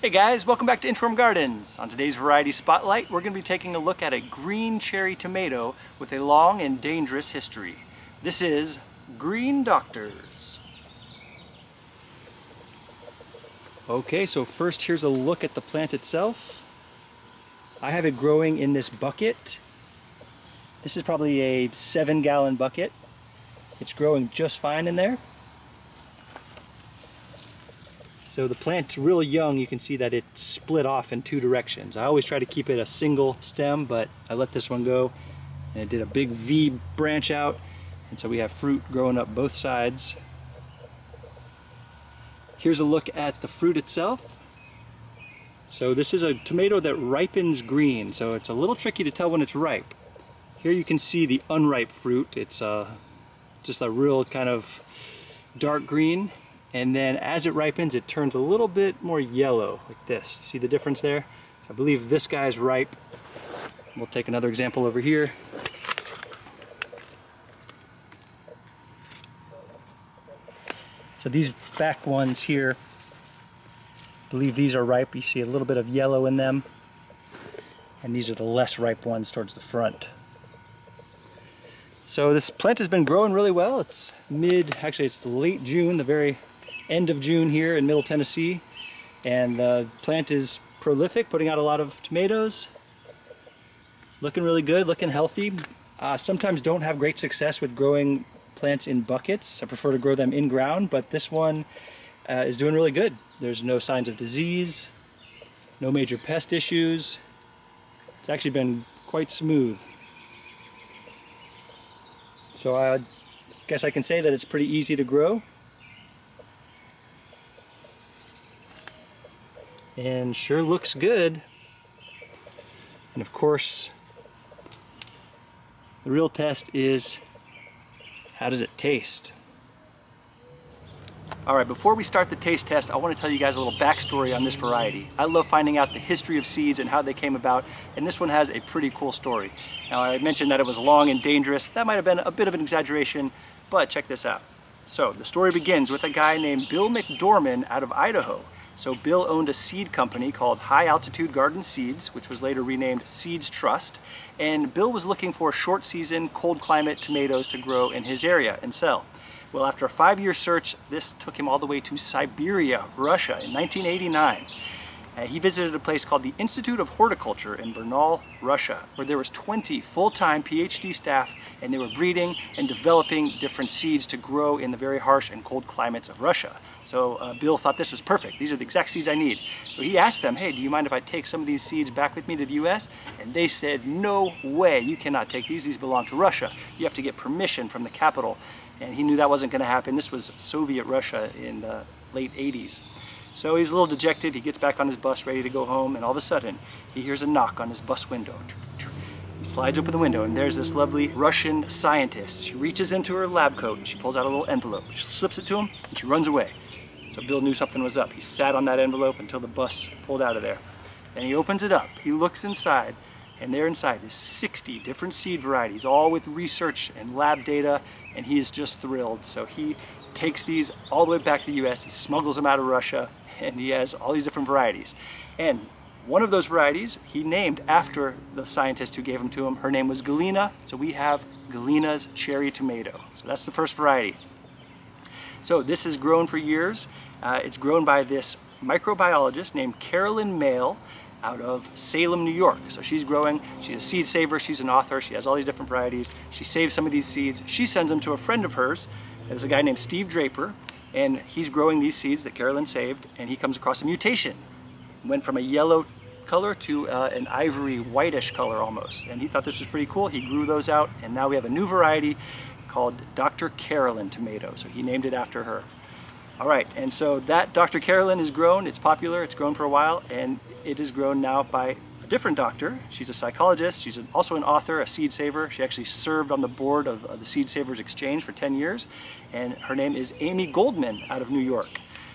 Hey guys, welcome back to Inform Gardens. On today's Variety Spotlight, we're going to be taking a look at a green cherry tomato with a long and dangerous history. This is Green Doctors. Okay, so first here's a look at the plant itself. I have it growing in this bucket. This is probably a 7-gallon bucket. It's growing just fine in there. So the plant's real young. You can see that it's split off in two directions. I always try to keep it a single stem, but I let this one go and it did a big V branch out, and so we have fruit growing up both sides. Here's a look at the fruit itself. So this is a tomato that ripens green, so it's a little tricky to tell when it's ripe. Here you can see the unripe fruit. It's just a real kind of dark green. And then as it ripens, it turns a little bit more yellow, like this. See the difference there? I believe this guy's ripe. We'll take another example over here. So these back ones here, I believe these are ripe. You see a little bit of yellow in them. And these are the less ripe ones towards the front. So this plant has been growing really well. It's it's late June, the very end of June here in Middle Tennessee, and the plant is prolific, putting out a lot of tomatoes. Looking really good, looking healthy. Sometimes don't have great success with growing plants in buckets. I prefer to grow them in ground, but this one is doing really good. There's no signs of disease, no major pest issues. It's actually been quite smooth. So I guess I can say that it's pretty easy to grow. And sure looks good. And of course, the real test is, how does it taste? Alright, before we start the taste test, I want to tell you guys a little backstory on this variety. I love finding out the history of seeds and how they came about, and this one has a pretty cool story. Now, I mentioned that it was long and dangerous. That might have been a bit of an exaggeration, but check this out. So, the story begins with a guy named Bill McDorman out of Idaho. So Bill owned a seed company called High Altitude Garden Seeds, which was later renamed Seeds Trust, and Bill was looking for short season, cold climate tomatoes to grow in his area and sell. Well, after a 5-year search, this took him all the way to Siberia, Russia in 1989. He visited a place called the Institute of Horticulture in Bernal, Russia, where there was 20 full-time PhD staff, and they were breeding and developing different seeds to grow in the very harsh and cold climates of Russia. So Bill thought this was perfect. These are the exact seeds I need. So he asked them, hey, do you mind if I take some of these seeds back with me to the US? And they said, no way, you cannot take these. These belong to Russia. You have to get permission from the capital. And he knew that wasn't going to happen. This was Soviet Russia in the late 80s. So he's a little dejected. He gets back on his bus ready to go home, and all of a sudden he hears a knock on his bus window. He slides open the window, and there's this lovely Russian scientist. She reaches into her lab coat and she pulls out a little envelope. She slips it to him and she runs away. So Bill knew something was up. He sat on that envelope until the bus pulled out of there. Then he opens it up. He looks inside, and there inside is 60 different seed varieties, all with research and lab data, and he is just thrilled. So he takes these all the way back to the US, he smuggles them out of Russia, and he has all these different varieties. And one of those varieties he named after the scientist who gave them to him. Her name was Galina, so we have Galina's cherry tomato. So that's the first variety. So this is grown for years. It's grown by this microbiologist named Carolyn Mayle out of Salem, New York. So she's growing, she's a seed saver, she's an author, she has all these different varieties. She saves some of these seeds. She sends them to a friend of hers. There's a guy named Steve Draper, and he's growing these seeds that Carolyn saved, and he comes across a mutation. Went from a yellow color to an ivory whitish color almost, and he thought this was pretty cool. He grew those out, and now we have a new variety called Dr. Carolyn tomato, so he named it after her. All right, and so that Dr. Carolyn is grown, it's popular, it's grown for a while, and it is grown now by a different doctor. She's a psychologist, she's also an author, a seed saver. She actually served on the board of the Seed Savers Exchange for 10 years, and her name is Amy Goldman out of New York.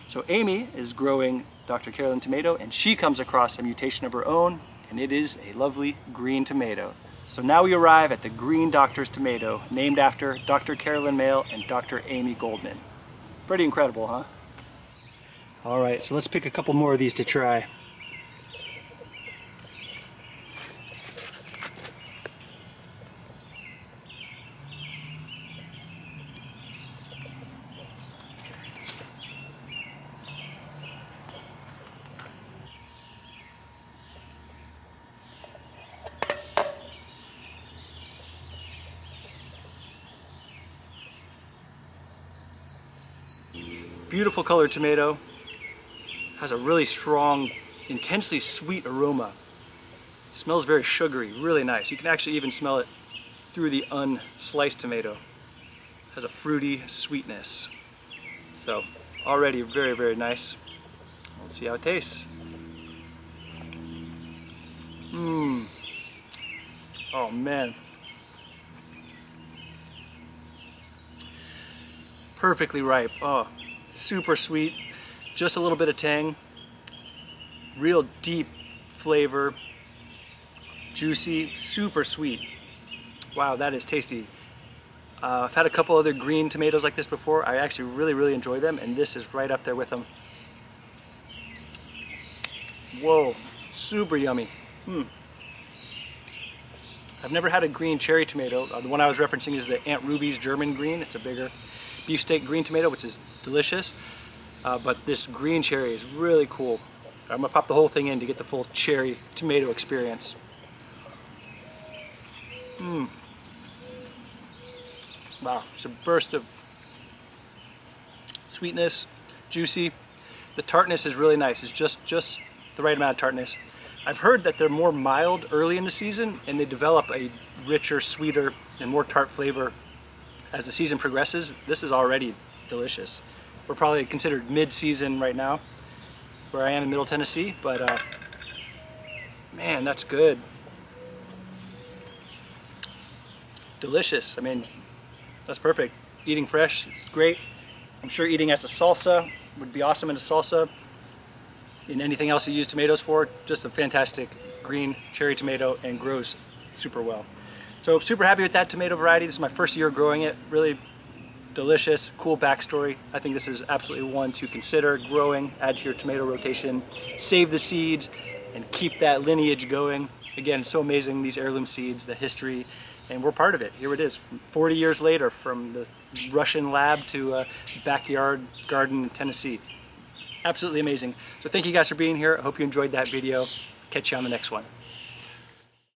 So Amy is growing Dr. Carolyn tomato, and she comes across a mutation of her own, and it is a lovely green tomato. So now we arrive at the Green Doctor's tomato, named after Dr. Carolyn Mayle and Dr. Amy Goldman. Pretty incredible, huh? All right, so let's pick a couple more of these to try. Beautiful colored tomato. Has a really strong, intensely sweet aroma. It smells very sugary, really nice. You can actually even smell it through the unsliced tomato. Has a fruity sweetness. So already very, very nice. Let's see how it tastes. Oh man. Perfectly ripe. Oh, super sweet. Just a little bit of tang. Real deep flavor. Juicy, super sweet. Wow, that is tasty. I've had a couple other green tomatoes like this before. I actually really enjoy them, and this is right up there with them. Whoa, super yummy. I've never had a green cherry tomato. The one I was referencing is the Aunt Ruby's German green. It's a bigger beefsteak green tomato, which is delicious. But this green cherry is really cool. I'm gonna pop the whole thing in to get the full cherry tomato experience. Wow, it's a burst of sweetness, juicy. The tartness is really nice. It's just the right amount of tartness. I've heard that they're more mild early in the season and they develop a richer, sweeter, and more tart flavor as the season progresses. This is already delicious. We're probably considered mid-season right now, where I am in Middle Tennessee, but man, that's good. Delicious. I mean, that's perfect. Eating fresh, it's great. I'm sure eating as a salsa would be awesome in a salsa. In anything else you use tomatoes for, just a fantastic green cherry tomato and grows super well. So super happy with that tomato variety. This is my first year growing it. Really delicious, cool backstory. I think this is absolutely one to consider growing, add to your tomato rotation, save the seeds, and keep that lineage going. Again, it's so amazing, these heirloom seeds, the history, and we're part of it. Here it is, 40 years later, from the Russian lab to backyard garden in Tennessee. Absolutely amazing. So thank you guys for being here. I hope you enjoyed that video. Catch you on the next one.